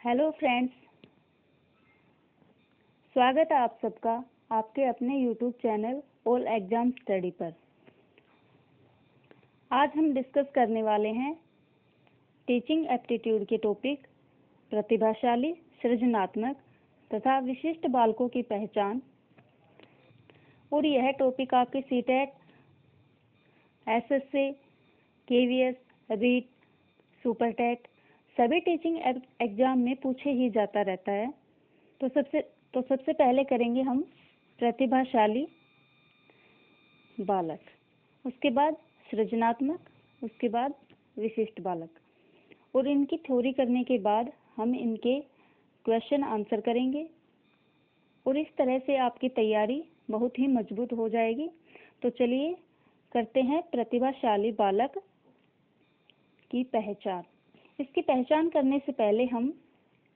Hello friends, स्वागत है आप सबका आपके अपने YouTube channel all exam study पर। आज हम डिस्कस करने वाले हैं टीचिंग एप्टीट्यूड के टॉपिक प्रतिभाशाली, सृजनात्मक तथा विशिष्ट बालकों की पहचान। और यह टॉपिक आपके CTET, SSC, KVS, REET, supertet सभी टीचिंग एग्जाम में पूछे ही जाता रहता है। तो सबसे पहले करेंगे हम प्रतिभाशाली बालक, उसके बाद सृजनात्मक, उसके बाद विशिष्ट बालक। और इनकी थ्योरी करने के बाद हम इनके क्वेश्चन आंसर करेंगे और इस तरह से आपकी तैयारी बहुत ही मजबूत हो जाएगी। तो चलिए करते हैं प्रतिभाशाली बालक की पहचान। इसकी पहचान करने से पहले हम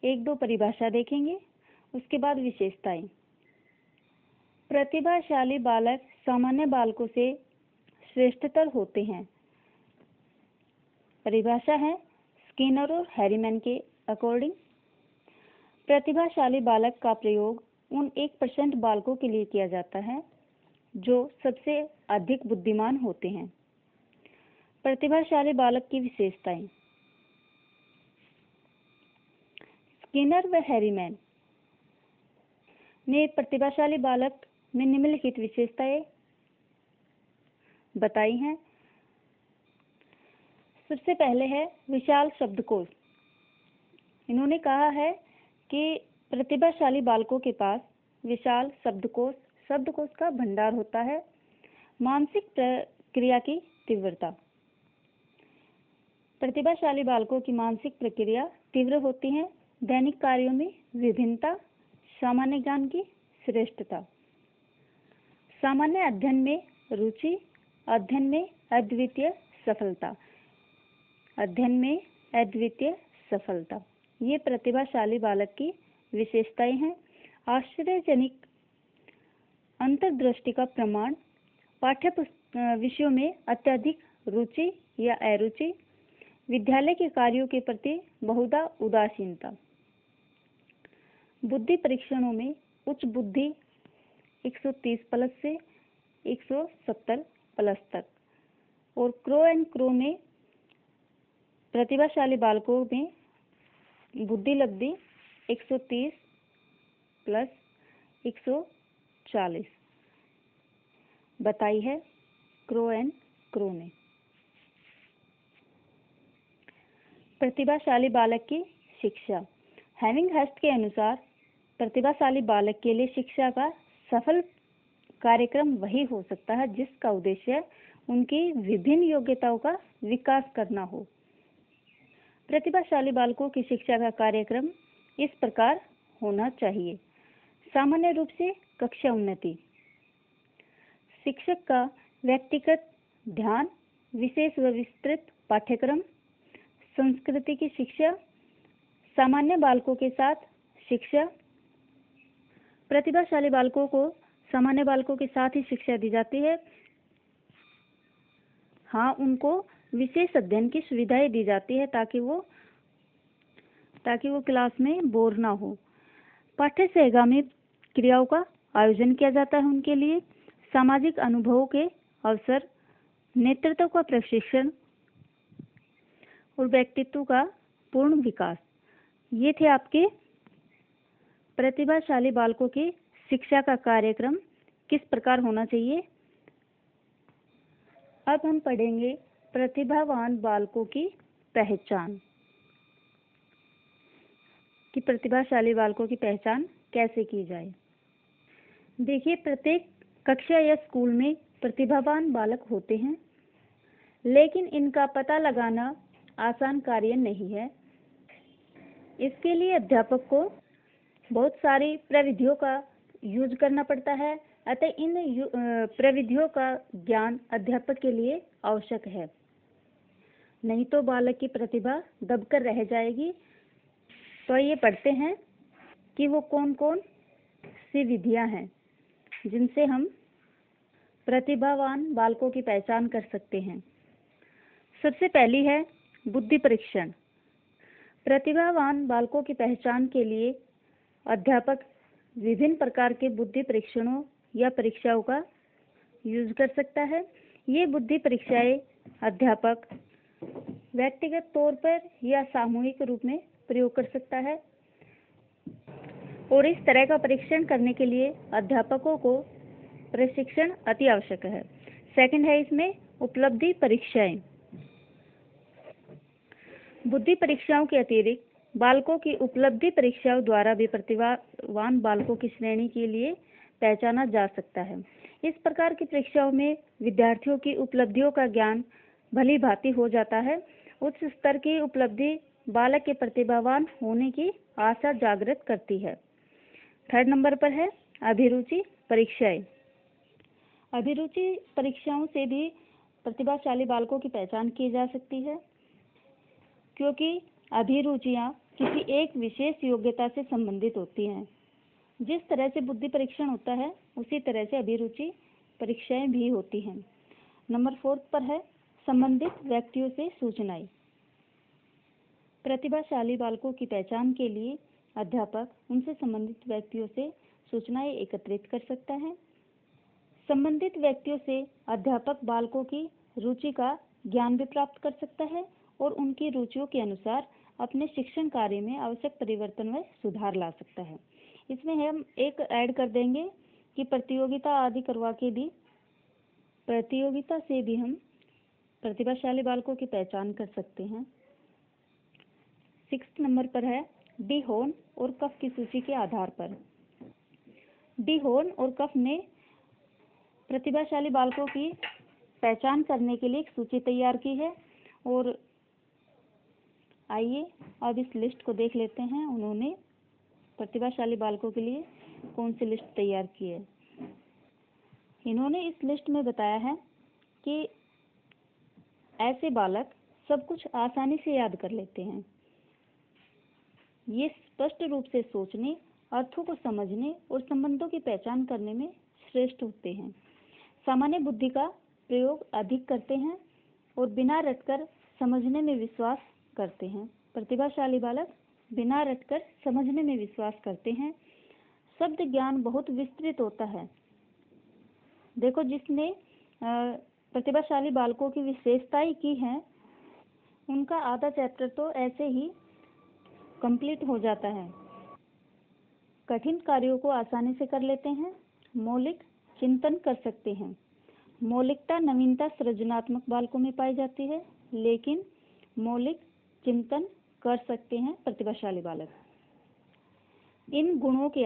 एक दो परिभाषा देखेंगे, उसके बाद विशेषताएं। प्रतिभाशाली बालक सामान्य बालकों से श्रेष्ठतर होते हैं। परिभाषा है स्किनर और हैरीमैन के अकॉर्डिंग। प्रतिभाशाली बालक का प्रयोग उन 1% बालकों के लिए किया जाता है जो सबसे अधिक बुद्धिमान होते हैं। प्रतिभाशाली बालक की विशेषताएं। स्किनर व हैरीमैन ने प्रतिभाशाली बालक में निम्नलिखित विशेषताएं बताई हैं। सबसे पहले है विशाल शब्दकोश। इन्होंने कहा है कि प्रतिभाशाली बालकों के पास विशाल शब्दकोश का भंडार होता है। मानसिक प्रक्रिया की तीव्रता। प्रतिभाशाली बालकों की मानसिक प्रक्रिया तीव्र होती है। दैनिक कार्यों में विभिन्नता, सामान्य ज्ञान की श्रेष्ठता, सामान्य अध्ययन में रुचि, अध्ययन में अद्वितीय सफलता, अध्ययन में अद्वितीय सफलता। ये प्रतिभाशाली बालक की विशेषताएं हैं। आश्चर्यजनक अंतर्दृष्टि का प्रमाण। पाठ्य विषयों में अत्यधिक रुचि या अरुचि। विद्यालय के कार्यों के प्रति बहुधा उदासीनता। बुद्धि परीक्षणों में उच्च बुद्धि 130 प्लस से 170 प्लस तक। और क्रो एंड क्रो में प्रतिभाशाली बालकों में बुद्धि लब्धि 130 प्लस 140 बताई है क्रो एंड क्रो ने। प्रतिभाशाली बालक की शिक्षा। हेमिंगहर्स्ट के अनुसार प्रतिभाशाली बालक के लिए शिक्षा का सफल कार्यक्रम वही हो सकता है जिसका उद्देश्य उनकी विभिन्न योग्यताओं का विकास करना हो। प्रतिभाशाली बालकों की शिक्षा का कार्यक्रम इस प्रकार होना चाहिए। सामान्य रूप से कक्षा उन्नति, शिक्षक का व्यक्तिगत ध्यान, विशेष व विस्तृत पाठ्यक्रम, संस्कृति की शिक्षा, सामान्य बालकों के साथ शिक्षा। प्रतिभाशाली बालकों को सामान्य बालकों के साथ ही शिक्षा दी जाती है। हाँ, उनको विशेष अध्ययन की सुविधाएं दी जाती है ताकि वो क्लास में बोर ना हो। पाठ्य सहगामी क्रियाओं का आयोजन किया जाता है उनके लिए। सामाजिक अनुभवों के अवसर, नेतृत्व का प्रशिक्षण और व्यक्तित्व का पूर्ण विकास। ये थे आपके प्रतिभाशाली बालकों की शिक्षा का कार्यक्रम किस प्रकार होना चाहिए। अब हम पढ़ेंगे प्रतिभावान बालकों की पहचान, कि प्रतिभाशाली बालकों की पहचान कैसे की जाए। देखिए, प्रत्येक कक्षा या स्कूल में प्रतिभावान बालक होते हैं, लेकिन इनका पता लगाना आसान कार्य नहीं है। इसके लिए अध्यापक को बहुत सारी प्रविधियों का यूज करना पड़ता है। अतः इन प्रविधियों का ज्ञान अध्यापक के लिए आवश्यक है, नहीं तो बालक की प्रतिभा दबकर रह जाएगी। तो ये पढ़ते हैं कि वो कौन कौन सी विधियां हैं जिनसे हम प्रतिभावान बालकों की पहचान कर सकते हैं। सबसे पहली है बुद्धि परीक्षण। प्रतिभावान बालकों की पहचान के लिए अध्यापक विभिन्न प्रकार के बुद्धि परीक्षणों या परीक्षाओं का यूज कर सकता है। ये बुद्धि परीक्षाएं अध्यापक व्यक्तिगत तौर पर या सामूहिक रूप में प्रयोग कर सकता है और इस तरह का परीक्षण करने के लिए अध्यापकों को प्रशिक्षण अति आवश्यक है। सेकंड है इसमें उपलब्धि परीक्षाएं। बुद्धि परीक्षाओं के अतिरिक्त बालकों की उपलब्धि परीक्षाओं द्वारा भी प्रतिभावान बालकों की श्रेणी के लिए पहचाना जा सकता है। इस प्रकार की परीक्षाओं में विद्यार्थियों की उपलब्धियों का ज्ञान भली भांति हो जाता है। उच्च स्तर की उपलब्धि बालक के प्रतिभावान होने की आशा जागृत करती है। थर्ड नंबर पर है अभिरुचि परीक्षाएं। अभिरुचि परीक्षाओं से भी प्रतिभाशाली बालकों की पहचान की जा सकती है, क्योंकि अभिरुचियां किसी एक विशेष योग्यता से संबंधित होती हैं। जिस तरह से बुद्धि परीक्षण होता है उसी तरह से अभिरुचि परीक्षाएं भी होती हैं। नंबर 4 पर है संबंधित व्यक्तियों से सूचनाएं। प्रतिभाशाली बालकों की पहचान के लिए अध्यापक उनसे संबंधित व्यक्तियों से सूचनाएं एकत्रित कर सकता है। संबंधित व्यक्तियों से अध्यापक बालकों की रुचि का ज्ञान भी प्राप्त कर सकता है और उनकी रुचियों के अनुसार अपने शिक्षण कार्य में आवश्यक परिवर्तन व सुधार ला सकता है। इसमें हम एक ऐड कर देंगे कि प्रतियोगिता आदि करवा के भी प्रतियोगिता से भी हम प्रतिभाशाली बालकों की पहचान कर सकते हैं। 6 नंबर पर है डी हॉर्न और कफ की सूची के आधार पर। डी हॉर्न और कफ ने प्रतिभाशाली बालकों की पहचान करने के लिए एक सूची तैयार की है और आइए अब इस लिस्ट को देख लेते हैं उन्होंने प्रतिभाशाली बालकों के लिए कौन सी लिस्ट तैयार की है। इन्होंने इस लिस्ट में बताया है कि ऐसे बालक सब कुछ आसानी से याद कर लेते हैं। ये स्पष्ट रूप से सोचने, अर्थों को समझने और संबंधों की पहचान करने में श्रेष्ठ होते हैं। सामान्य बुद्धि का प्रयोग अधिक करते हैं और बिना रटकर समझने में विश्वास करते हैं। प्रतिभाशाली बालक बिना रटकर समझने में विश्वास करते हैं। शब्द ज्ञान बहुत विस्तृत होता है। देखो, जिसने प्रतिभाशाली बालकों की विशेषताएं की हैं उनका आधा चैप्टर तो ऐसे ही कंप्लीट हो जाता है। कठिन कार्यों को आसानी से कर लेते हैं। मौलिक चिंतन कर सकते हैं। मौलिकता, नवीनता सृजनात्मक बालकों में पाई जाती है, लेकिन मौलिक चिंतन कर सकते हैं प्रतिभाशाली बालक। इन गुणों के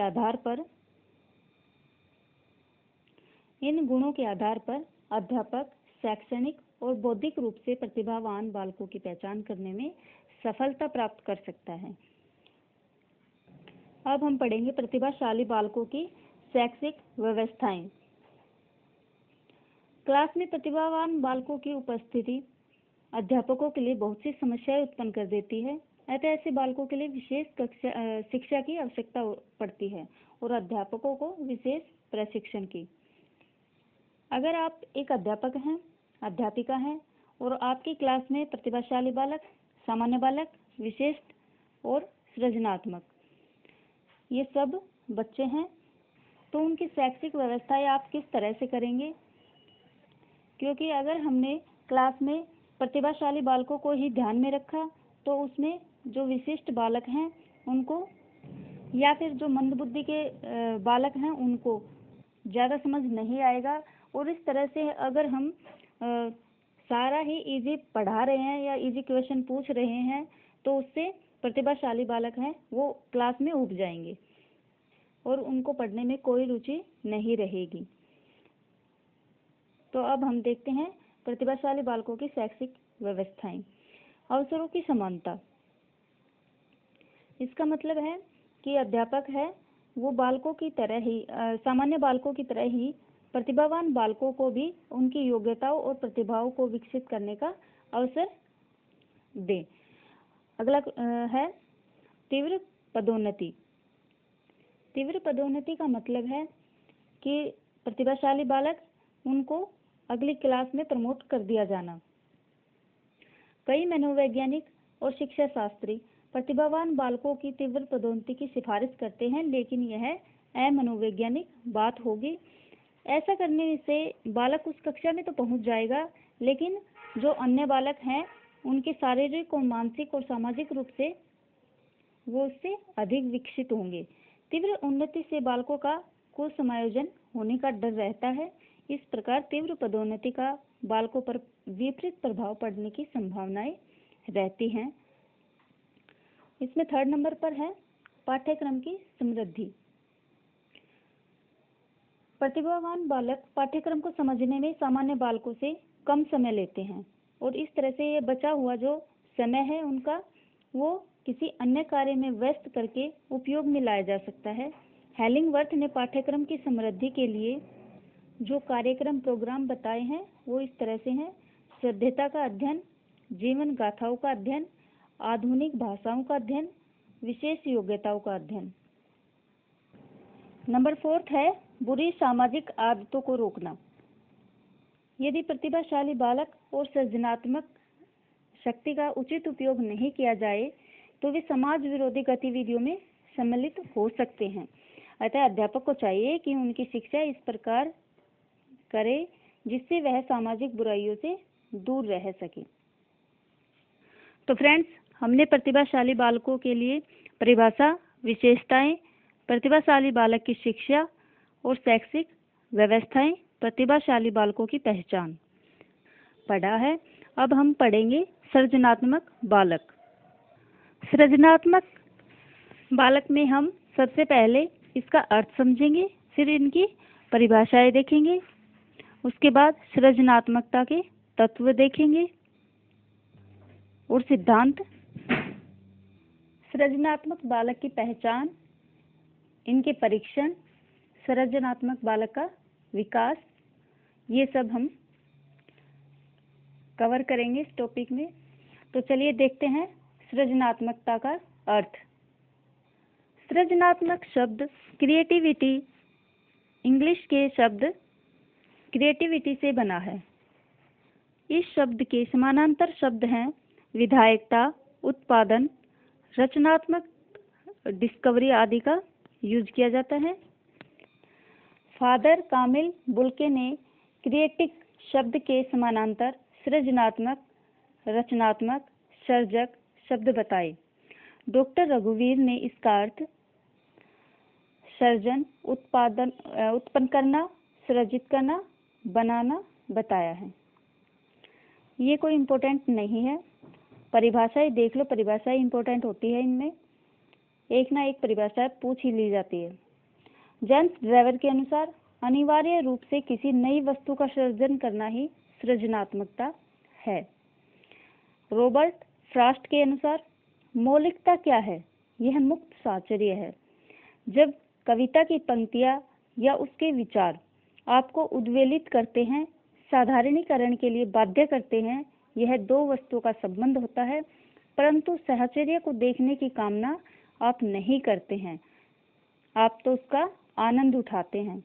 आधार पर अध्यापक शैक्षणिक और बौद्धिक रूप से प्रतिभावान बालकों की पहचान करने में सफलता प्राप्त कर सकता है। अब हम पढ़ेंगे प्रतिभाशाली बालकों की शैक्षिक व्यवस्थाएं। क्लास में प्रतिभावान बालकों की उपस्थिति अध्यापकों के लिए बहुत सी समस्याएं उत्पन्न कर देती है। अतः ऐसे बालकों के लिए विशेष शिक्षा की आवश्यकता पड़ती है और अध्यापकों को विशेष प्रशिक्षण की। अगर आप एक अध्यापक हैं, अध्यापिका हैं और आपकी क्लास में प्रतिभाशाली बालक, सामान्य बालक, विशिष्ट और सृजनात्मक ये सब बच्चे हैं, तो उनकी शैक्षिक व्यवस्थाएं आप किस तरह से करेंगे? क्योंकि अगर हमने क्लास में प्रतिभाशाली बालकों को ही ध्यान में रखा तो उसमें जो विशिष्ट बालक हैं उनको या फिर जो मंदबुद्धि के बालक हैं उनको ज़्यादा समझ नहीं आएगा। और इस तरह से अगर हम सारा ही इजी पढ़ा रहे हैं या इजी क्वेश्चन पूछ रहे हैं तो उससे प्रतिभाशाली बालक हैं वो क्लास में ऊब जाएंगे और उनको पढ़ने में कोई रुचि नहीं रहेगी। तो अब हम देखते हैं प्रतिभाशाली बालकों की शैक्षिक व्यवस्थाएं। अवसरों की समानता। इसका मतलब है कि अध्यापक है वो बालकों की तरह ही सामान्य बालकों की तरह ही प्रतिभावान बालकों को भी उनकी योग्यताओं और प्रतिभाओं को विकसित करने का अवसर दे। अगला है तीव्र पदोन्नति। तीव्र पदोन्नति का मतलब है कि प्रतिभाशाली बालक उनको अगली क्लास में प्रमोट कर दिया जाना। कई मनोवैज्ञानिक और शिक्षा शास्त्री प्रतिभावान बालकों की तीव्र पदोन्नति की सिफारिश करते हैं, लेकिन यह अमनोवैज्ञानिक बात होगी। ऐसा करने से बालक उस कक्षा में तो पहुंच जाएगा, लेकिन जो अन्य बालक हैं उनके शारीरिक और मानसिक और सामाजिक रूप से वो उससे अधिक विकसित होंगे। तीव्र उन्नति से बालकों का कुसमायोजन होने का डर रहता है। इस प्रकार तीव्र पदोन्नति का बालकों पर विपरीत प्रभाव पड़ने की संभावनाएं रहती हैं। इसमें 3rd नंबर पर है पाठ्यक्रम की समृद्धि। प्रतिभावान बालक पाठ्यक्रम को समझने में सामान्य बालकों से कम समय लेते हैं और इस तरह से ये बचा हुआ जो समय है उनका वो किसी अन्य कार्य में व्यस्त करके उपयोग में लाया जा सकता है। हेलिंगवर्थ ने पाठ्यक्रम की समृद्धि के लिए जो कार्यक्रम प्रोग्राम बताए हैं वो इस तरह से हैं: सभ्यता का अध्ययन, जीवन गाथाओं का अध्ययन, आधुनिक भाषाओं का अध्ययन, विशेष योग्यताओं का अध्ययन। नंबर 4 है बुरी सामाजिक आदतों को रोकना। यदि प्रतिभाशाली बालक और सृजनात्मक शक्ति का उचित उपयोग नहीं किया जाए तो वे समाज विरोधी गतिविधियों में सम्मिलित हो सकते हैं। अतः अध्यापक को चाहिए कि उनकी शिक्षा इस प्रकार करे जिससे वह सामाजिक बुराइयों से दूर रह सके। तो फ्रेंड्स, हमने प्रतिभाशाली बालकों के लिए परिभाषा, विशेषताएं, प्रतिभाशाली बालक की शिक्षा और शैक्षिक व्यवस्थाएं, प्रतिभाशाली बालकों की पहचान पढ़ा है। अब हम पढ़ेंगे सृजनात्मक बालक। सृजनात्मक बालक में हम सबसे पहले इसका अर्थ समझेंगे, फिर इनकी परिभाषाएं देखेंगे, उसके बाद सृजनात्मकता के तत्व देखेंगे और सिद्धांत। सृजनात्मक बालक की पहचान, इनके परीक्षण, सृजनात्मक बालक का विकास, ये सब हम कवर करेंगे इस टॉपिक में। तो चलिए देखते हैं सृजनात्मकता का अर्थ। सृजनात्मक शब्द क्रिएटिविटी, इंग्लिश के शब्द क्रिएटिविटी से बना है। इस शब्द के समानांतर शब्द हैं विधायकता, उत्पादन, रचनात्मक, डिस्कवरी आदि का यूज किया जाता है। फादर कामिल बुल्के ने क्रिएटिव शब्द के समानांतर सृजनात्मक, रचनात्मक, सर्जक शब्द बताए। डॉक्टर रघुवीर ने इसका अर्थ सर्जन, उत्पन्न करना, सृजित करना, बनाना बताया है। ये कोई इम्पोर्टेंट नहीं है, परिभाषाएं देख लो, परिभाषाएं इम्पोर्टेंट होती है। इनमें एक ना एक परिभाषा पूछ ही ली जाती है। जेम्स ड्रेवर के अनुसार अनिवार्य रूप से किसी नई वस्तु का सृजन करना ही सृजनात्मकता है। रॉबर्ट फ्रॉस्ट के अनुसार मौलिकता क्या है? यह मुक्त साहचर्य है। जब कविता की पंक्तियां या उसके विचार आपको उद्वेलित करते हैं, साधारणीकरण के लिए बाध्य करते हैं, यह दो वस्तुओं का संबंध होता है, परंतु साहचर्य को देखने की कामना आप नहीं करते हैं, आप तो उसका आनंद उठाते हैं।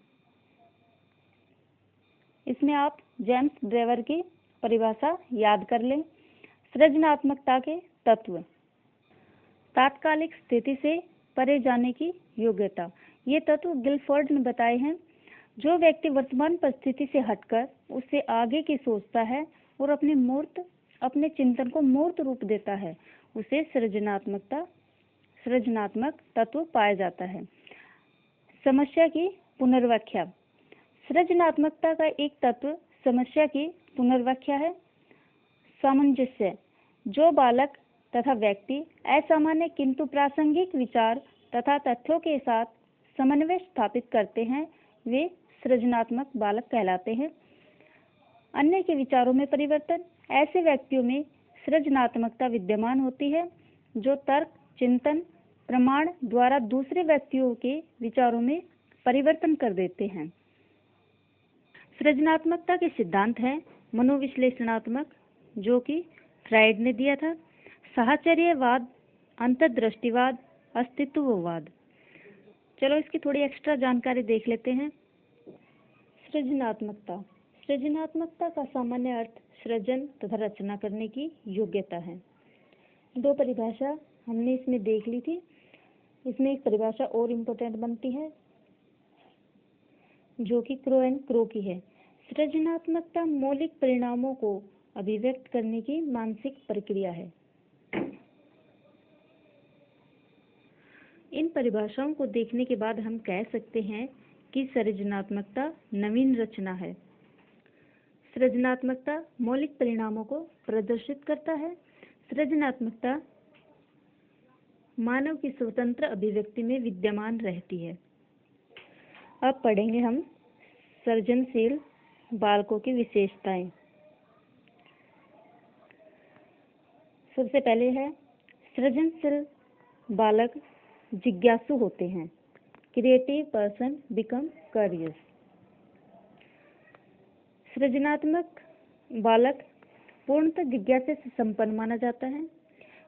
इसमें आप जेम्स ड्रेवर की परिभाषा याद कर लें। सृजनात्मकता के तत्व: तात्कालिक स्थिति से परे जाने की योग्यता। ये तत्व गिलफोर्ड ने बताए हैं। जो व्यक्ति वर्तमान परिस्थिति से हटकर उससे आगे की सोचता है और अपने चिंतन को मूर्त रूप देता है, उसे सृजनात्मक तत्व पाया जाता है। समस्या की पुनर्व्याख्या: सृजनात्मकता का एक तत्व समस्या की पुनर्व्याख्या है। सामंजस्य: जो बालक तथा व्यक्ति असामान्य किंतु प्रासंगिक विचार तथा तथ्यों के साथ समन्वय स्थापित करते हैं, वे सृजनात्मक बालक कहलाते हैं। अन्य के विचारों में परिवर्तन: ऐसे व्यक्तियों में सृजनात्मकता विद्यमान होती है जो तर्क, चिंतन, प्रमाण द्वारा दूसरे व्यक्तियों के विचारों में परिवर्तन कर देते हैं। सृजनात्मकता के सिद्धांत हैं मनोविश्लेषणात्मक, जो कि फ्राइड ने दिया था, साहचर्यवाद, अंतर्दृष्टिवाद, अस्तित्ववाद। चलो इसकी थोड़ी एक्स्ट्रा जानकारी देख लेते हैं। सृजनात्मकता का सामान्य अर्थ सृजन तथा रचना करने की योग्यता है। दो परिभाषा: हमने इसमें देख ली थी। इसमें एक परिभाषा और इम्पोर्टेंट बनती है जो कि क्रो एंड क्रो की है। सृजनात्मकता मौलिक परिणामों को अभिव्यक्त करने की मानसिक प्रक्रिया है। इन परिभाषाओं को देखने के बाद हम कह सकते हैं कि सृजनात्मकता नवीन रचना है। सृजनात्मकता मौलिक परिणामों को प्रदर्शित करता है। सृजनात्मकता मानव की स्वतंत्र अभिव्यक्ति में विद्यमान रहती है। अब पढ़ेंगे हम सृजनशील बालकों की विशेषताएं। सबसे पहले है सृजनशील बालक जिज्ञासु होते हैं। Creative person become curious. सृजनात्मक बालक पूर्णतः जिज्ञासा से संपन्न माना जाता है।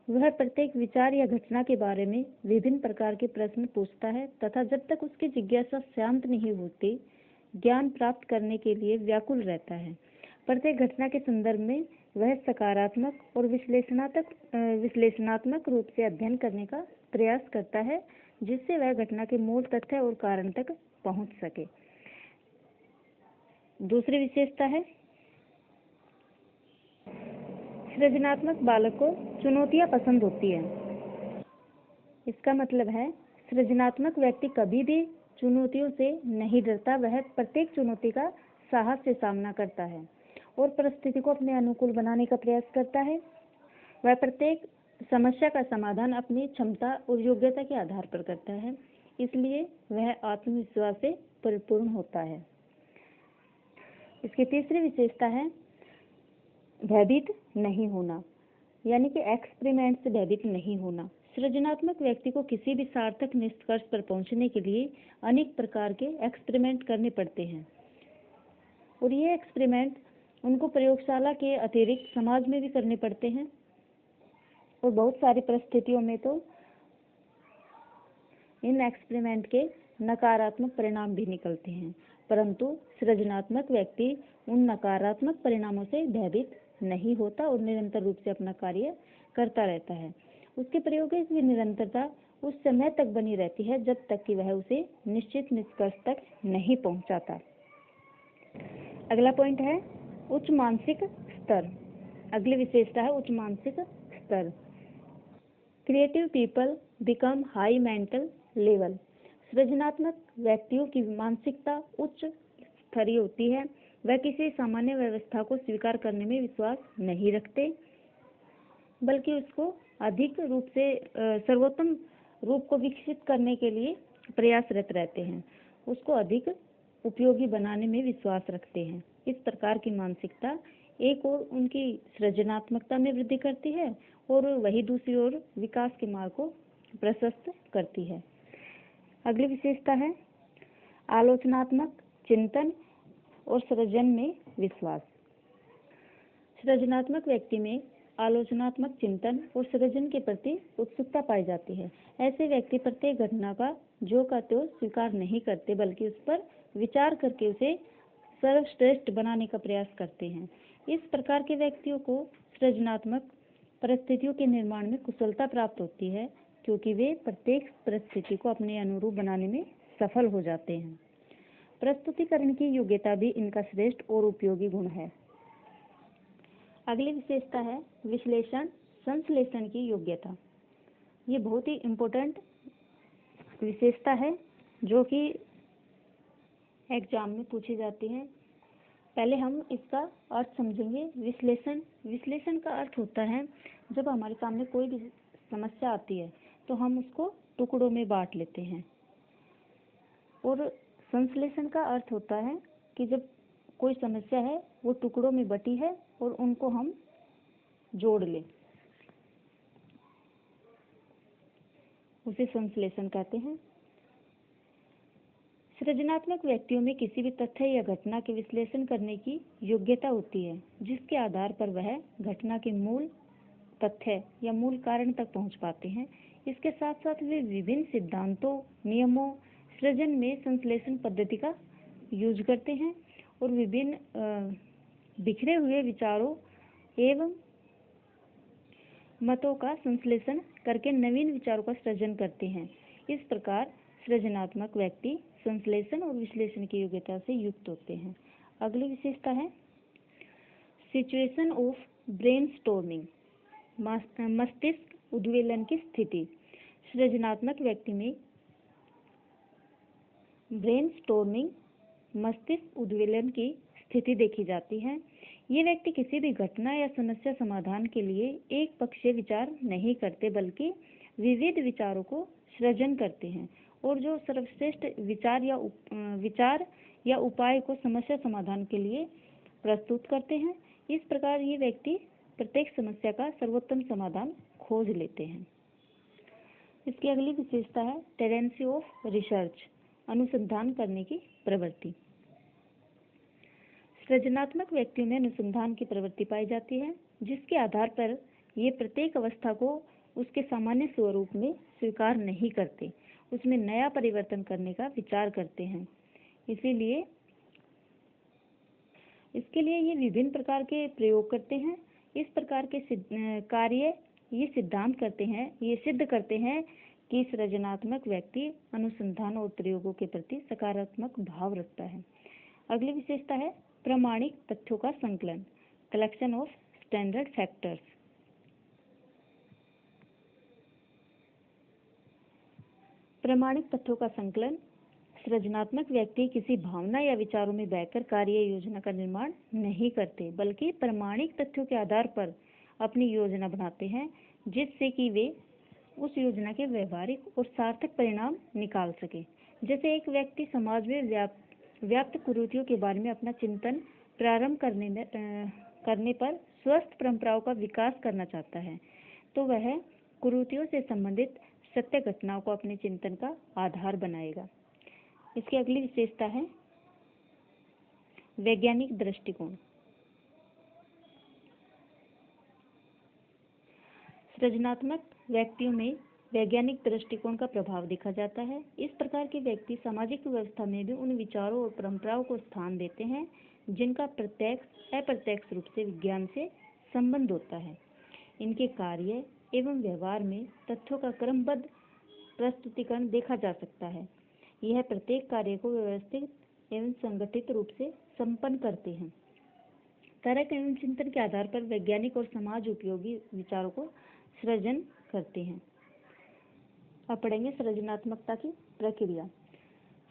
वह प्रत्येक विचार या घटना के बारे में विभिन्न प्रकार के प्रश्न पूछता है तथा जब तक उसकी जिज्ञासा शांत नहीं होती ज्ञान प्राप्त करने के लिए व्याकुल रहता है। प्रत्येक घटना के संदर्भ में वह सकारात्मक और विश्लेषणात्मक रूप से अध्ययन करने का प्रयास करता है जिससे वह घटना के मूल तथ्य और कारण तक पहुंच सके। दूसरी विशेषता है सृजनात्मक बालक को चुनौतियां पसंद होती है। इसका मतलब है सृजनात्मक व्यक्ति कभी भी चुनौतियों से नहीं डरता। वह प्रत्येक चुनौती का साहस से सामना करता है और परिस्थिति को अपने अनुकूल बनाने का प्रयास करता है। वह प्रत्येक समस्या का समाधान अपनी क्षमता और योग्यता के आधार पर करता है, इसलिए वह आत्मविश्वास से परिपूर्ण होता है। इसकी तीसरी विशेषता है भयभीत नहीं होना, यानी कि एक्सपेरिमेंट से भयभीत नहीं होना। सृजनात्मक व्यक्ति को किसी भी सार्थक निष्कर्ष पर पहुंचने के लिए अनेक प्रकार के एक्सपेरिमेंट करने पड़ते हैं और ये एक्सपेरिमेंट उनको प्रयोगशाला के अतिरिक्त समाज में भी करने पड़ते हैं और बहुत सारी परिस्थितियों में तो इन एक्सपेरिमेंट के नकारात्मक परिणाम भी निकलते हैं, परंतु सृजनात्मक व्यक्ति उन नकारात्मक परिणामों से भयभीत नहीं होता और निरंतर रूप से अपना कार्य करता रहता है। उसके प्रयोगों की निरंतरता उस समय तक बनी रहती है जब तक कि वह उसे निश्चित निष्कर्ष तक नहीं पहुंचाता। अगला पॉइंट है उच्च मानसिक स्तर। अगली विशेषता है उच्च मानसिक स्तर। Creative people become high mental level. सृजनात्मक व्यक्तियों की मानसिकता उच्च स्तरीय होती है। वह किसी सामान्य व्यवस्था को स्वीकार करने में विश्वास नहीं रखते, बल्कि उसको अधिक रूप से सर्वोत्तम रूप को विकसित करने के लिए प्रयासरत रहते हैं। उसको अधिक उपयोगी बनाने में विश्वास रखते हैं। इस प्रकार की मानसिकता एक ओर उनकी सृजनात्मकता में वृद्धि करती है और वही दूसरी ओर विकास के मार्ग को प्रशस्त करती है। अगली विशेषता है आलोचनात्मक चिंतन और सृजन में विश्वास। सृजनात्मक व्यक्ति में आलोचनात्मक चिंतन और सृजन के प्रति उत्सुकता पाई जाती है। ऐसे व्यक्ति प्रत्येक घटना का जो का त्यों स्वीकार नहीं करते, बल्कि उस पर विचार करके उसे सर्वश्रेष्ठ बनाने का प्रयास करते हैं। इस प्रकार के व्यक्तियों को सृजनात्मक परिस्थितियों के निर्माण में कुशलता प्राप्त होती है, क्योंकि वे प्रत्येक परिस्थिति को अपने अनुरूप बनाने में सफल हो जाते हैं। प्रस्तुतिकरण की योग्यता भी इनका श्रेष्ठ और उपयोगी गुण है। अगली विशेषता है विश्लेषण संश्लेषण की योग्यता। ये बहुत ही इम्पोर्टेंट विशेषता है जो कि एग्जाम में पूछी जाती है। पहले हम इसका अर्थ समझेंगे। विश्लेषण का अर्थ होता है जब हमारे सामने कोई भी समस्या आती है तो हम उसको टुकड़ों में बांट लेते हैं, और संश्लेषण का अर्थ होता है कि जब कोई समस्या है वो टुकड़ों में बटी है और उनको हम जोड़ लें, उसे संश्लेषण कहते हैं। सृजनात्मक व्यक्तियों में किसी भी तथ्य या घटना के विश्लेषण करने की योग्यता होती है, जिसके आधार पर वह घटना के मूल तथ्य या मूल कारण तक पहुंच पाते हैं। इसके साथ साथ वे विभिन्न सिद्धांतों, नियमों, सृजन में संश्लेषण पद्धति का यूज करते हैं और विभिन्न बिखरे हुए विचारों एवं मतों का संश्लेषण करके नवीन विचारों का सृजन करते हैं। इस प्रकार सृजनात्मक व्यक्ति संश्लेषण और विश्लेषण की योग्यता से युक्त होते हैं। अगली विशेषता है सिचुएशन ऑफ ब्रेनस्टॉर्मिंग, मस्तिष्क उद्वेलन की स्थिति। सृजनात्मक व्यक्ति में ब्रेनस्टॉर्मिंग, मस्तिष्क उद्वेलन की स्थिति देखी जाती है। ये व्यक्ति किसी भी घटना या समस्या समाधान के लिए एक पक्षीय विचार नहीं करते, बल्कि विविध विचारों को सृजन करते हैं और जो सर्वश्रेष्ठ विचार या उपाय को समस्या समाधान के लिए प्रस्तुत करते हैं। इस प्रकार ये व्यक्ति प्रत्येक समस्या का सर्वोत्तम समाधान खोज लेते हैं। इसकी अगली विशेषता है टेंडेंसी ऑफ रिसर्च, अनुसंधान करने की प्रवृत्ति। सृजनात्मक व्यक्तियों में अनुसंधान की प्रवृत्ति पाई जाती है, जिसके आधार पर ये प्रत्येक अवस्था को उसके सामान्य स्वरूप में स्वीकार नहीं करते, उसमें नया परिवर्तन करने का विचार करते हैं। इसीलिए इसके लिए ये विभिन्न प्रकार के प्रयोग करते हैं। इस प्रकार के कार्य ये सिद्ध करते हैं कि सृजनात्मक व्यक्ति अनुसंधान और प्रयोगों के प्रति सकारात्मक भाव रखता है। अगली विशेषता है प्रामाणिक तथ्यों का संकलन, कलेक्शन ऑफ स्टैंडर्ड फैक्टर्स। प्रामाणिक तथ्यों का संकलन। सृजनात्मक व्यक्ति किसी भावना या विचारों में बहकर कार्य योजना का निर्माण नहीं करते, बल्कि प्रामाणिक तथ्यों के आधार पर अपनी योजना बनाते हैं, जिससे कि वे उस योजना के व्यवहारिक और सार्थक परिणाम निकाल सके। जैसे एक व्यक्ति समाज में व्याप्त कुरीतियों के बारे में अपना चिंतन प्रारंभ करने पर स्वस्थ परंपराओं का विकास करना चाहता है, तो वह कुरीतियों से संबंधित सत्य घटनाओं को अपने चिंतन का आधार बनाएगा। इसकी अगली विशेषता है वैज्ञानिक दृष्टिकोण। सृजनात्मक व्यक्तियों में वैज्ञानिक दृष्टिकोण का प्रभाव देखा जाता है। इस प्रकार के व्यक्ति सामाजिक व्यवस्था में भी उन विचारों और परंपराओं को स्थान देते हैं जिनका प्रत्यक्ष अप्रत्यक्ष रूप से विज्ञान से संबंध होता है। इनके कार्य एवं व्यवहार में तथ्यों का क्रमबद्ध प्रस्तुतिकरण देखा जा सकता है। यह प्रत्येक कार्य को व्यवस्थित एवं संगठित रूप से संपन्न करते हैं। तर्क एवं चिंतन के आधार पर वैज्ञानिक और समाज उपयोगी विचारों को सृजन करते हैं। अब पढ़ेंगे सृजनात्मकता की प्रक्रिया।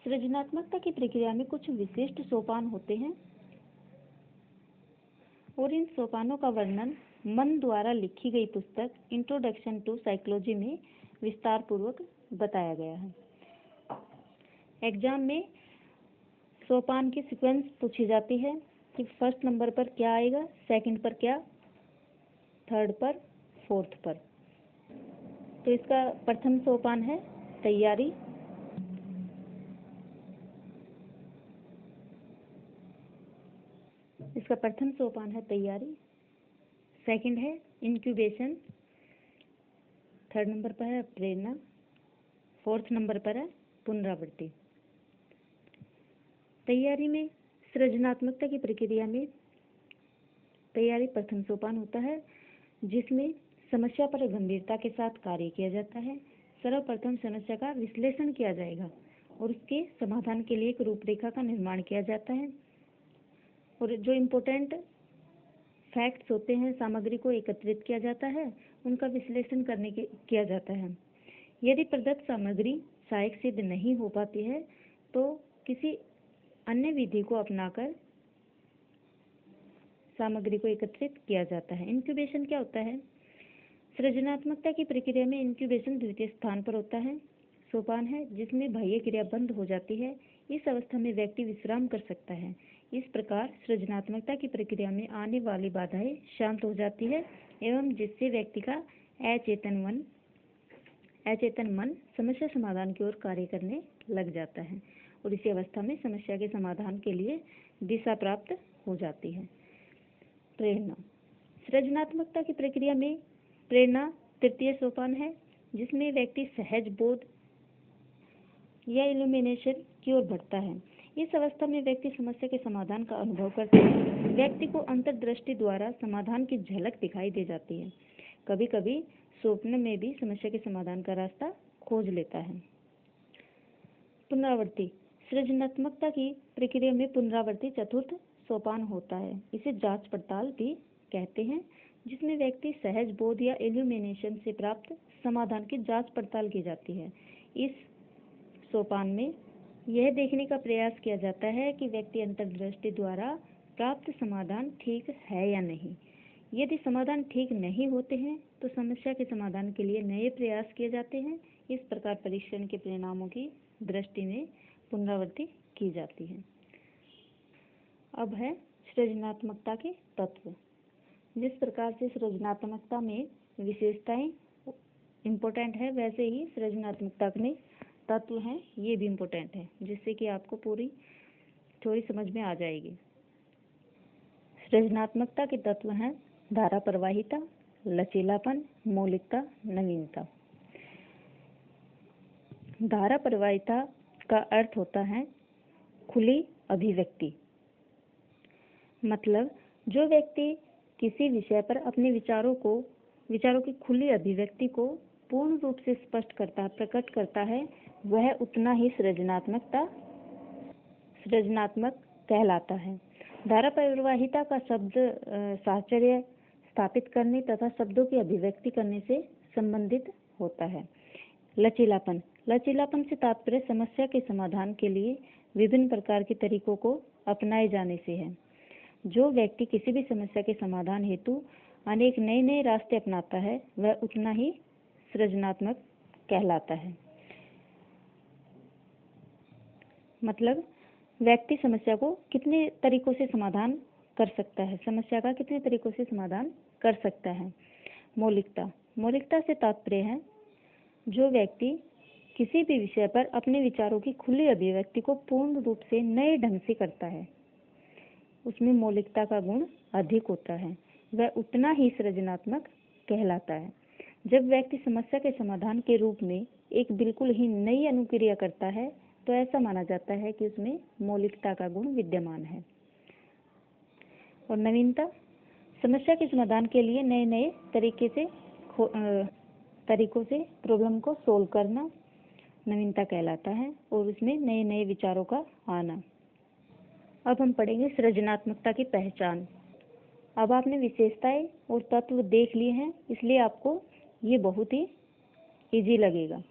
सृजनात्मकता की प्रक्रिया में कुछ विशिष्ट सोपान होते हैं और इन सोपानों का वर्णन मन द्वारा लिखी गई पुस्तक इंट्रोडक्शन टू साइकोलॉजी में विस्तार पूर्वक बताया गया है। एग्जाम में सोपान की सीक्वेंस पूछी जाती है कि फर्स्ट नंबर पर क्या आएगा, सेकंड पर क्या, थर्ड पर, फोर्थ पर। तो इसका प्रथम सोपान है तैयारी, सेकंड है इंक्यूबेशन, थर्ड नंबर पर है प्रेरणा, फोर्थ नंबर पर है पुनरावृत्ति। तैयारी में सृजनात्मकता की प्रक्रिया में तैयारी प्रथम सोपान होता है, जिसमें समस्या पर गंभीरता के साथ कार्य किया जाता है। सर्वप्रथम समस्या का विश्लेषण किया जाएगा और उसके समाधान के लिए एक रूपरेखा का निर्माण किया जाता है और जो इम्पोर्टेंट फैक्ट्स होते हैं, सामग्री को एकत्रित किया जाता है, उनका विश्लेषण किया जाता है। यदि प्रदत्त सामग्री सहायक सिद्ध नहीं हो पाती है तो किसी अन्य विधि को अपनाकर सामग्री को एकत्रित किया जाता है। इंक्यूबेशन क्या होता है? सृजनात्मकता की प्रक्रिया में इंक्यूबेशन द्वितीय स्थान पर होता है। सोपान है जिसमें बाह्य क्रिया बंद हो जाती है। इस अवस्था में व्यक्ति विश्राम कर सकता है। इस प्रकार सृजनात्मकता की प्रक्रिया में आने वाली बाधाएं शांत हो जाती है एवं जिससे व्यक्ति का अचेतन मन समस्या समाधान की ओर कार्य करने लग जाता है और इसी अवस्था में समस्या के समाधान के लिए दिशा प्राप्त हो जाती है। प्रेरणा। सृजनात्मकता की प्रक्रिया में प्रेरणा तृतीय सोपान है, जिसमें व्यक्ति सहज बोध या इल्यूमिनेशन की ओर बढ़ता है। इस अवस्था में व्यक्ति समस्या के समाधान का अनुभव करता है। व्यक्ति को अंतर्दृष्टि द्वारा समाधान की झलक दिखाई दे जाती है। कभी कभी स्वप्न में भी समस्या के समाधान का रास्ता खोज लेता है। पुनरावृत्ति। सृजनात्मकता की प्रक्रिया में पुनरावृत्ति चतुर्थ सोपान होता है। इसे जांच पड़ताल भी कहते हैं, जिसमें व्यक्ति सहज बोध या इल्यूमिनेशन से प्राप्त समाधान की जांच पड़ताल की जाती है। इस सोपान में यह देखने का प्रयास किया जाता है कि व्यक्ति अंतर्दृष्टि द्वारा प्राप्त समाधान ठीक है या नहीं। यदि समाधान ठीक नहीं होते हैं तो समस्या के समाधान के लिए नए प्रयास किए जाते हैं। इस प्रकार परीक्षण के परिणामों की दृष्टि में पुनरावृत्ति की जाती है। अब है सृजनात्मकता के तत्व। जिस प्रकार से सृजनात्मकता में विशेषताएं इम्पोर्टेंट है, वैसे ही सृजनात्मकता में तत्व हैं, ये भी इम्पोर्टेंट है, जिससे कि आपको पूरी थोड़ी समझ में आ जाएगी। सृजनात्मकता के तत्व हैं धारा प्रवाहिता, लचीलापन, मौलिकता, नवीनता। धारा प्रवाहिता का अर्थ होता है खुली अभिव्यक्ति। मतलब जो व्यक्ति किसी विषय पर अपने विचारों की खुली अभिव्यक्ति को पूर्ण रूप से प्रकट करता है, वह उतना ही सृजनात्मक कहलाता है। धारा प्रवाहिता का शब्द साहचर्य स्थापित करने तथा शब्दों की अभिव्यक्ति करने से संबंधित होता है। लचीलापन से तात्पर्य समस्या के समाधान के लिए विभिन्न प्रकार के तरीकों को अपनाए जाने से है। जो व्यक्ति किसी भी समस्या के समाधान हेतु अनेक नए रास्ते अपनाता है, वह उतना ही सृजनात्मक कहलाता है। मतलब व्यक्ति समस्या को कितने तरीकों से समाधान कर सकता है, समस्या का कितने तरीकों से समाधान कर सकता है। मौलिकता से तात्पर्य है जो व्यक्ति किसी भी विषय पर अपने विचारों की खुली अभिव्यक्ति को पूर्ण रूप से नए ढंग से करता है, उसमें मौलिकता का गुण अधिक होता है, वह उतना ही सृजनात्मक कहलाता है। जब व्यक्ति समस्या के समाधान के रूप में एक बिल्कुल ही नई अनुक्रिया करता है, तो ऐसा माना जाता है कि उसमें मौलिकता का गुण विद्यमान है। और नवीनता, समस्या के समाधान के लिए नए तरीकों से प्रॉब्लम को सोल्व करना नवीनता कहलाता है, और उसमें नए विचारों का आना। अब हम पढ़ेंगे सृजनात्मकता की पहचान। अब आपने विशेषताएं और तत्व देख लिए हैं, इसलिए आपको ये बहुत ही इजी लगेगा।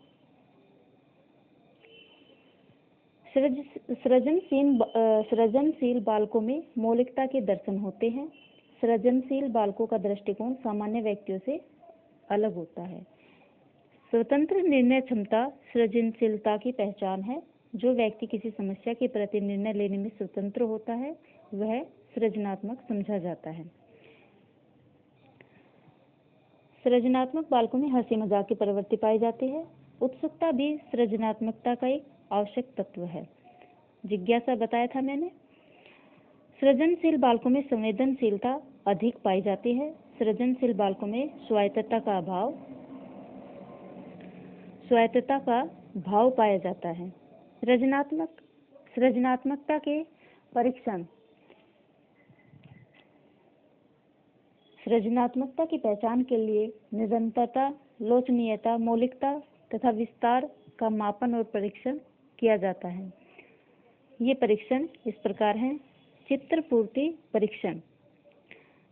सृजनशील बालकों में मौलिकता के दर्शन होते हैं। सृजनशील बालकों का दृष्टिकोण सामान्य व्यक्तियों से अलग होता है। स्वतंत्र निर्णय क्षमता सृजनशीलता की पहचान है। जो व्यक्ति किसी समस्या के प्रति निर्णय लेने में स्वतंत्र होता है, वह सृजनात्मक समझा जाता है। सृजनात्मक बालकों में हंसी मजाक की प्रवृत्ति पाई जाती है। उत्सुकता भी सृजनात्मकता का एक आवश्यक तत्व है। जिज्ञासा बताया था मैंने। सृजनशील बालकों में संवेदनशीलता अधिक पाई जाती है। सृजनशील बालकों में स्वायत्तता का भाव पाया जाता है। सृजनात्मकता के परीक्षण। सृजनात्मकता की पहचान के लिए निरंतरता, लोचनीयता, मौलिकता तथा विस्तार का मापन और परीक्षण किया जाता है। ये परीक्षण इस प्रकार हैं। चित्रपूर्ति परीक्षण।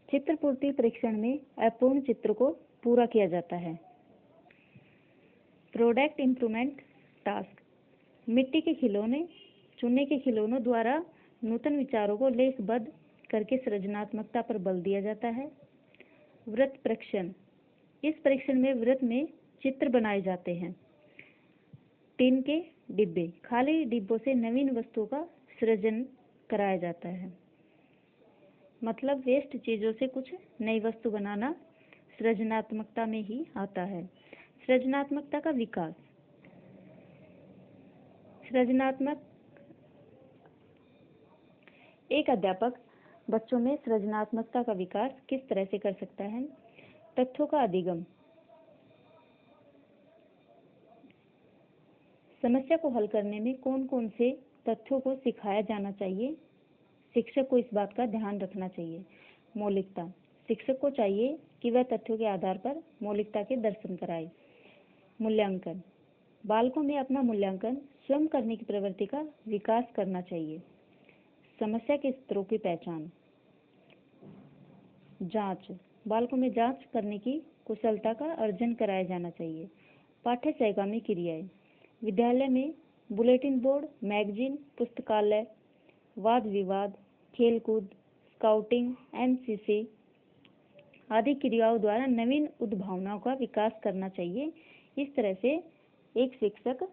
चित्रपूर्ति परीक्षण में अपूर्ण चित्र को पूरा किया जाता है। Product improvement task. मिट्टी के खिलौने, चूने के खिलौनों द्वारा नूतन विचारों को लेखबद्ध करके सृजनात्मकता पर बल दिया जाता है। वृत्त परीक्षण। इस परीक्षण में वृत्त में चित्र बनाए जाते हैं। टिन के डिब्बे, खाली डिब्बों से नवीन वस्तुओं का सृजन कराया जाता है। मतलब वेस्ट चीजों से कुछ नई वस्तु बनाना सृजनात्मकता में ही आता है। सृजनात्मकता का विकास। एक अध्यापक बच्चों में सृजनात्मकता का विकास किस तरह से कर सकता है। तथ्यों का अधिगम। समस्या को हल करने में कौन कौन से तथ्यों को सिखाया जाना चाहिए, शिक्षक को इस बात का ध्यान रखना चाहिए। मौलिकता। शिक्षक को चाहिए कि वह तथ्यों के आधार पर मौलिकता के दर्शन कराए। मूल्यांकन। बालकों में अपना मूल्यांकन स्वयं करने की प्रवृत्ति का विकास करना चाहिए। समस्या के स्तरों की पहचान। जांच। बालकों में जांच करने की कुशलता का अर्जन कराया जाना चाहिए। पाठ्य सहगामी क्रियाएं। विद्यालय में बुलेटिन बोर्ड, मैगजीन, पुस्तकालय, वाद विवाद, खेलकूद, स्काउटिंग, एनसीसी आदि क्रियाओं द्वारा नवीन उद्भावनाओं का विकास करना चाहिए। इस तरह से एक शिक्षक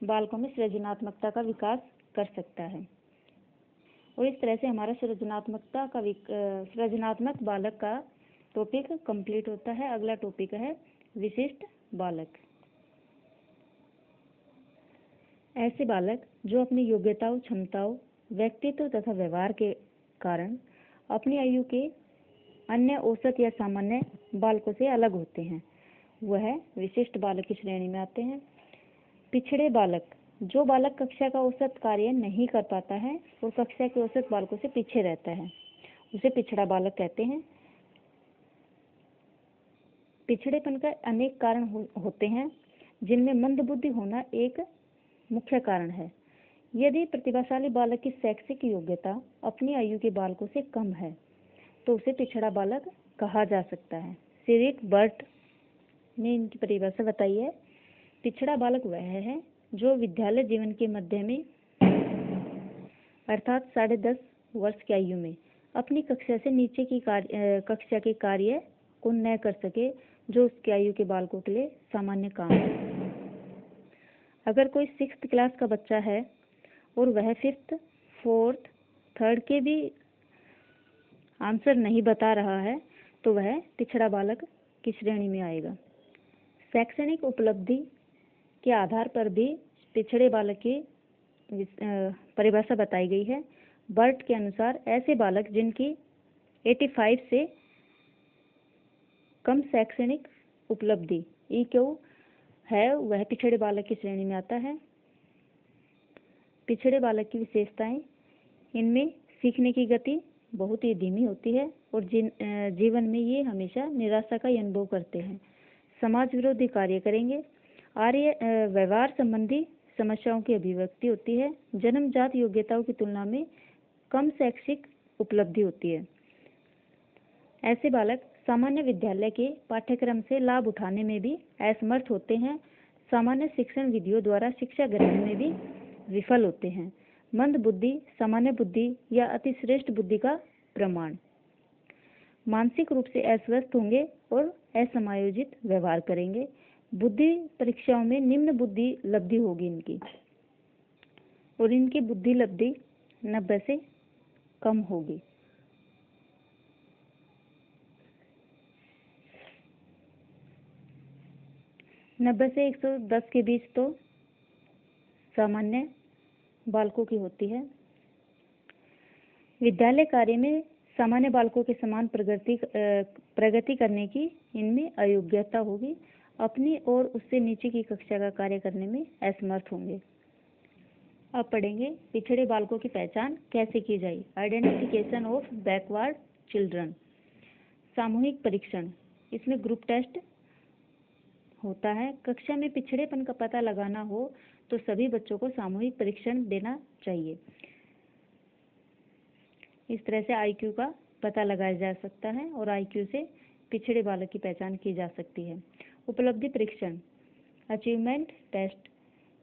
बालकों में सृजनात्मकता का विकास कर सकता है। और इस तरह से हमारा सृजनात्मक बालक का टॉपिक कंप्लीट होता है। अगला टॉपिक है विशिष्ट बालक। ऐसे बालक जो अपनी योग्यताओं, क्षमताओं, व्यक्तित्व तथा व्यवहार के कारण अपनी आयु के अन्य औसत या सामान्य बालकों से अलग होते हैं, वह विशिष्ट बालक की श्रेणी में आते हैं। पिछड़े बालक। जो बालक कक्षा का औसत कार्य नहीं कर पाता है और कक्षा के औसत बालकों से पीछे रहता है, उसे पिछड़ा बालक कहते हैं। पिछड़ेपन का अनेक कारण होते हैं, जिनमें मंदबुद्धि होना एक मुख्य कारण है। यदि प्रतिभाशाली बालक की शैक्षिक योग्यता अपनी आयु के बालकों से कम है तो उसे पिछड़ा बालक कहा जा सकता है। सिरिक बर्ट ने इनकी परिभाषा बताई है। पिछड़ा बालक वह है जो विद्यालय जीवन के मध्य में अर्थात 10.5 वर्ष की आयु में अपनी कक्षा से नीचे की कक्षा के कार्य को न कर सके, जो उसकी आयु के बालकों के लिए सामान्य काम है। अगर कोई 6th क्लास का बच्चा है और वह 5th, 4th, 3rd के भी आंसर नहीं बता रहा है तो वह पिछड़ा बालक की श्रेणी में आएगा। शैक्षणिक उपलब्धि के आधार पर भी पिछड़े बालक की परिभाषा बताई गई है। बर्ट के अनुसार ऐसे बालक जिनकी 85 से कम शैक्षणिक उपलब्धि EQ है, वह पिछड़े बालक की श्रेणी में आता है। पिछड़े बालक की विशेषताएं। इनमें सीखने की गति बहुत ही धीमी होती है और जीवन में ये हमेशा निराशा का अनुभव करते हैं। समाज विरोधी कार्य करेंगे। व्यवहार संबंधी समस्याओं की अभिव्यक्ति होती है। जन्मजात योग्यताओं की तुलना में कम शैक्षिक उपलब्धि होती है। ऐसे बालक सामान्य विद्यालय के पाठ्यक्रम से लाभ उठाने में भी असमर्थ होते हैं। सामान्य शिक्षण विधियों द्वारा शिक्षा ग्रहण में भी विफल होते हैं। मंद बुद्धि, सामान्य बुद्धि या अतिश्रेष्ठ बुद्धि का प्रमाण। मानसिक रूप से अस्वस्थ होंगे और असमायोजित व्यवहार करेंगे। बुद्धि परीक्षाओं में निम्न बुद्धि लब्धि होगी इनकी, और इनकी बुद्धि लब्धि 90 से कम होगी। नब्बे से 110 के बीच तो सामान्य बालकों की होती है। विद्यालय कार्य में सामान्य बालकों के समान प्रगति करने की इनमें अयोग्यता होगी। अपनी और उससे नीचे की कक्षा का कार्य करने में असमर्थ होंगे। अब पढ़ेंगे पिछड़े बालकों की पहचान कैसे की जाए। Identification of backward children. सामूहिक परीक्षण। इसमें ग्रुप टेस्ट होता है। कक्षा में पिछड़ेपन का पता लगाना हो तो सभी बच्चों को सामूहिक परीक्षण देना चाहिए। इस तरह से IQ का पता लगाया जा सकता है और IQ से पिछड़े बालक की पहचान की जा सकती है। उपलब्धि परीक्षण, अचीवमेंट टेस्ट।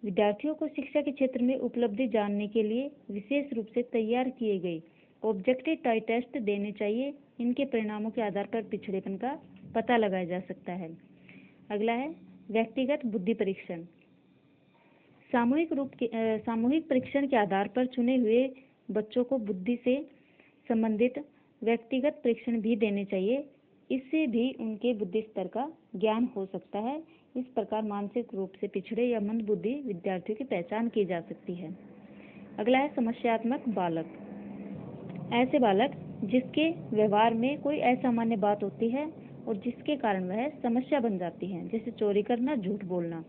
विद्यार्थियों को शिक्षा के क्षेत्र में उपलब्धि जानने के लिए विशेष रूप से तैयार किए गए ऑब्जेक्टिव टाइप टेस्ट देने चाहिए। इनके परिणामों के आधार पर पिछड़ेपन का पता लगाया जा सकता है। अगला है व्यक्तिगत बुद्धि परीक्षण। सामूहिक परीक्षण के आधार पर चुने हुए बच्चों को बुद्धि से संबंधित व्यक्तिगत परीक्षण भी देने चाहिए। इससे भी उनके बुद्धि स्तर का ज्ञान हो सकता है। इस प्रकार मानसिक रूप से पिछड़े या मंद बुद्धि विद्यार्थियों की पहचान की जा सकती है। अगला है समस्यात्मक बालक। ऐसे बालक जिसके व्यवहार में कोई असामान्य बात होती है और जिसके कारण वह समस्या बन जाती है, जैसे चोरी करना, झूठ बोलना।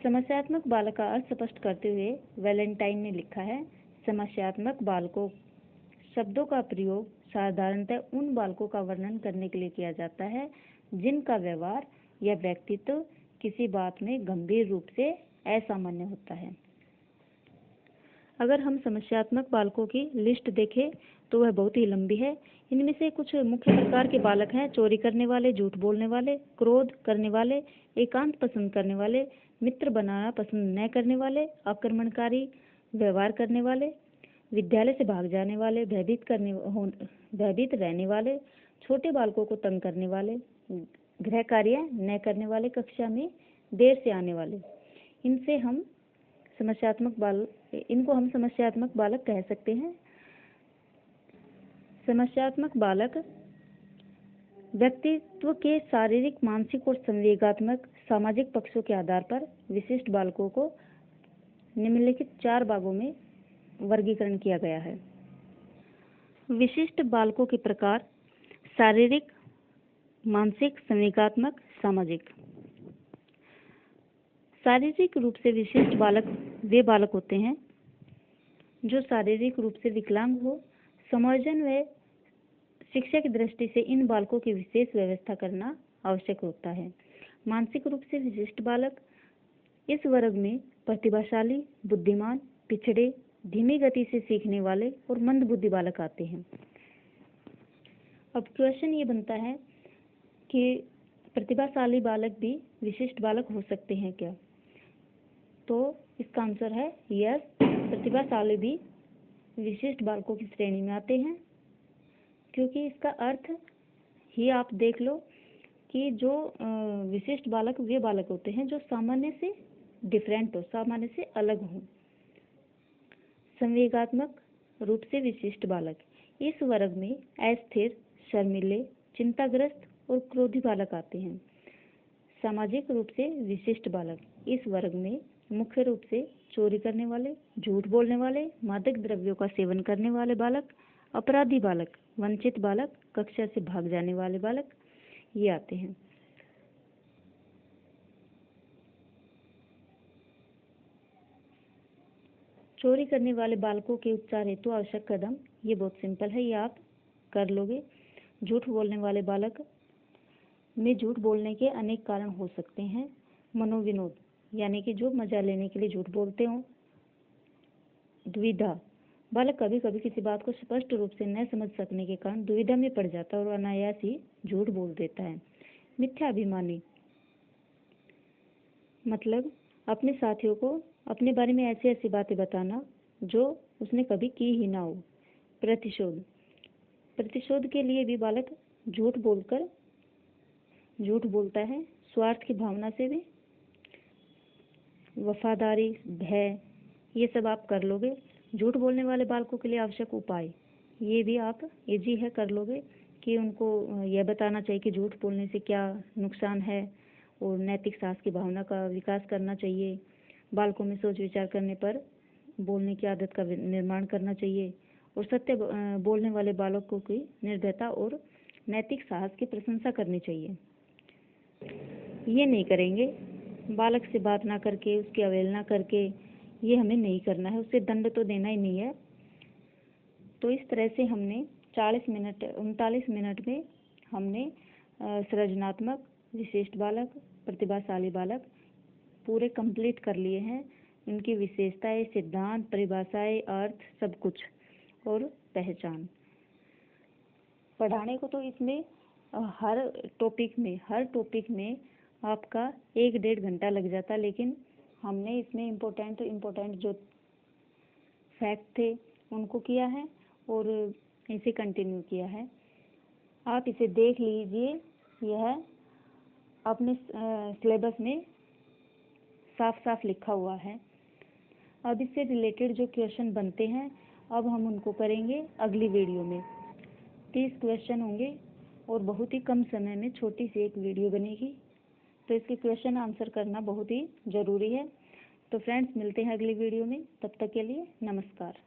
समस्यात्मक बालक का अर्थ स्पष्ट करते हुए वैलेंटाइन ने लिखा है, समस्यात्मक बालकों शब्दों का प्रयोग साधारणतः उन बालकों का वर्णन करने के लिए किया जाता है जिनका व्यवहार या व्यक्तित्व किसी बात में गंभीर रूप से असामान्य होता है। अगर हम समस्यात्मक बालकों की लिस्ट देखें तो वह बहुत ही लंबी है। इनमें से कुछ मुख्य प्रकार के बालक हैं: चोरी करने वाले, झूठ बोलने वाले, क्रोध करने वाले, एकांत पसंद करने वाले, मित्र बनाना पसंद न करने वाले, आक्रमणकारी व्यवहार करने वाले, विद्यालय से भाग जाने वाले, भयभीत रहने वाले, छोटे बालकों को तंग करने वाले, गृह कार्य न करने वाले, कक्षा में देर से आने वाले। इनको हम समस्यात्मक बालक कह सकते हैं। समस्यात्मक बालक व्यक्तित्व के शारीरिक, मानसिक और संवेगात्मक सामाजिक पक्षों के आधार पर विशिष्ट बालकों को निम्नलिखित 4 भागों में वर्गीकरण किया गया है। विशिष्ट बालकों के प्रकार: शारीरिक, मानसिक, संवेगात्मक, सामाजिक। शारीरिक रूप से विशिष्ट बालक वे बालक होते हैं जो शारीरिक रूप से विकलांग हो। समायोजन व शिक्षा की दृष्टि से इन बालकों की विशेष व्यवस्था करना आवश्यक होता है। मानसिक रूप से विशिष्ट बालक: इस वर्ग में प्रतिभाशाली, बुद्धिमान, पिछड़े, धीमी गति से सीखने वाले और मंदबुद्धि बालक आते हैं। अब क्वेश्चन ये बनता है कि प्रतिभाशाली बालक भी विशिष्ट बालक हो सकते हैं क्या? तो इसका आंसर है यस, प्रतिभाशाली भी विशिष्ट बालकों की श्रेणी में आते हैं, क्योंकि इसका अर्थ ही आप देख लो कि जो विशिष्ट बालक वे बालक होते हैं जो सामान्य से डिफरेंट हो, सामान्य से अलग हो। संवेगात्मक रूप से विशिष्ट बालक: इस वर्ग में अस्थिर, शर्मीले, चिंताग्रस्त और क्रोधी बालक आते हैं। सामाजिक रूप से विशिष्ट बालक: इस वर्ग में मुख्य रूप से चोरी करने वाले, झूठ बोलने वाले, मादक द्रव्यों का सेवन करने वाले बालक, अपराधी बालक, वंचित बालक, कक्षा से भाग जाने वाले बालक ये आते हैं। चोरी करने वाले बालकों के उपचार हेतु आवश्यक कदम, ये बहुत सिंपल है, ये आप कर लोगे। झूठ बोलने वाले बालक में झूठ बोलने के अनेक कारण हो सकते हैं। मनोविनोद यानी कि जो मजा लेने के लिए झूठ बोलते हो। दुविधा: बालक कभी कभी किसी बात को स्पष्ट रूप से न समझ सकने के कारण दुविधा में पड़ जाता है और अनायास ही झूठ बोल देता है। मिथ्याभिमानी मतलब अपने साथियों को अपने बारे में ऐसी ऐसी बातें बताना जो उसने कभी की ही ना हो। प्रतिशोध के लिए भी बालक झूठ बोलता है। स्वार्थ की भावना से भी। वफादारी, भय, ये सब आप कर लोगे। झूठ बोलने वाले बालकों के लिए आवश्यक उपाय, ये भी आप इजी है, कर लोगे कि उनको यह बताना चाहिए कि झूठ बोलने से क्या नुकसान है और नैतिक साहस की भावना का विकास करना चाहिए। बालकों में सोच विचार करने पर बोलने की आदत का निर्माण करना चाहिए और सत्य बोलने वाले बालकों की निर्भयता और नैतिक साहस की प्रशंसा करनी चाहिए। ये नहीं करेंगे, बालक से बात ना करके, उसकी अवहेलना करके, ये हमें नहीं करना है, उसे दंड तो देना ही नहीं है। तो इस तरह से हमने 39 मिनट में हमने सृजनात्मक, विशिष्ट बालक, प्रतिभाशाली बालक पूरे कंप्लीट कर लिए हैं। इनकी विशेषताएं, सिद्धांत, परिभाषाएं, अर्थ, सब कुछ और पहचान। पढ़ाने को तो इसमें हर टॉपिक में आपका 1-1.5 घंटा लग जाता, लेकिन हमने इसमें इम्पोर्टेंट जो फैक्ट थे उनको किया है और इसे कंटिन्यू किया है। आप इसे देख लीजिए, यह अपने सिलेबस में साफ साफ लिखा हुआ है। अब इससे रिलेटेड जो क्वेश्चन बनते हैं अब हम उनको करेंगे अगली वीडियो में। 30 क्वेश्चन होंगे और बहुत ही कम समय में छोटी सी एक वीडियो बनेगी, तो इसके क्वेश्चन आंसर करना बहुत ही ज़रूरी है। तो फ्रेंड्स, मिलते हैं अगली वीडियो में, तब तक के लिए नमस्कार।